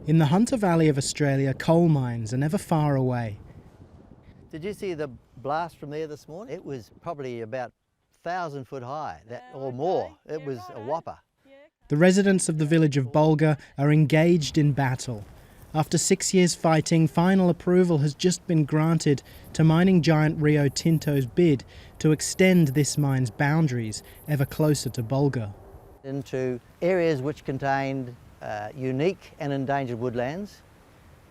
In the Hunter Valley of Australia, coal mines are never far away. Did you see the blast from there this morning? It was probably about 1,000 foot high or more. It was a whopper. The residents of the village of Bulga are engaged in battle. After 6 years fighting, final approval has just been granted to mining giant Rio Tinto's bid to extend this mine's boundaries ever closer to Bulga. Into areas which contained unique and endangered woodlands.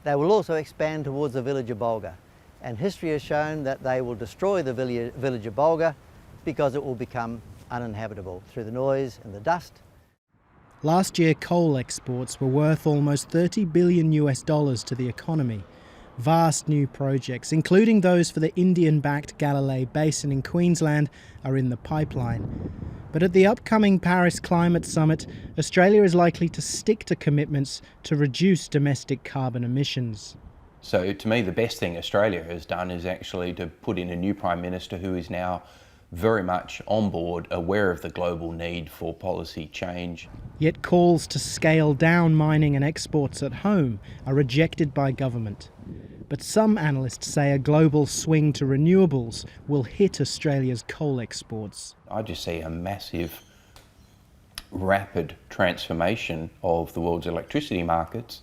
They will also expand towards the village of Bulga. And history has shown that they will destroy the village of Bulga because it will become uninhabitable through the noise and the dust. Last year, coal exports were worth almost $30 billion to the economy. Vast new projects, including those for the Indian-backed Galilee Basin in Queensland, are in the pipeline. But at the upcoming Paris Climate Summit, Australia is likely to stick to commitments to reduce domestic carbon emissions. So to me, the best thing Australia has done is actually to put in a new Prime Minister who is now very much on board, aware of the global need for policy change. Yet calls to scale down mining and exports at home are rejected by government. But some analysts say a global swing to renewables will hit Australia's coal exports. I just see a massive, rapid transformation of the world's electricity markets,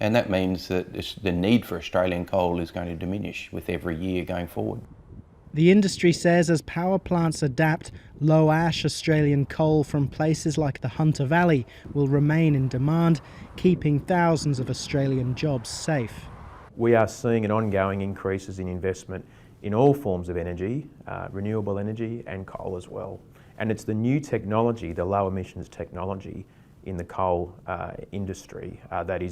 and that means that the need for Australian coal is going to diminish with every year going forward. The industry says as power plants adapt, low-ash Australian coal from places like the Hunter Valley will remain in demand, keeping thousands of Australian jobs safe. We are seeing an ongoing increases in investment in all forms of energy, renewable energy and coal as well. And it's the new technology, the low emissions technology in the coal industry that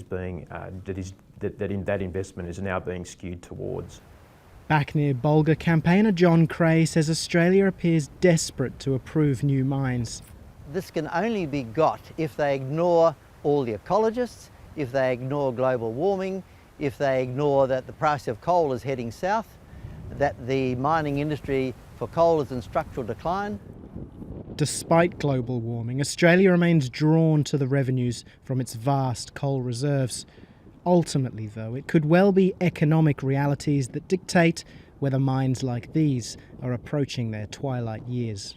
investment is now being skewed towards. Back near Bulga, campaigner John Cray says Australia appears desperate to approve new mines. This can only be got if they ignore all the ecologists, if they ignore global warming, if they ignore that the price of coal is heading south, that the mining industry for coal is in structural decline. Despite global warming, Australia remains drawn to the revenues from its vast coal reserves. Ultimately, though, it could well be economic realities that dictate whether mines like these are approaching their twilight years.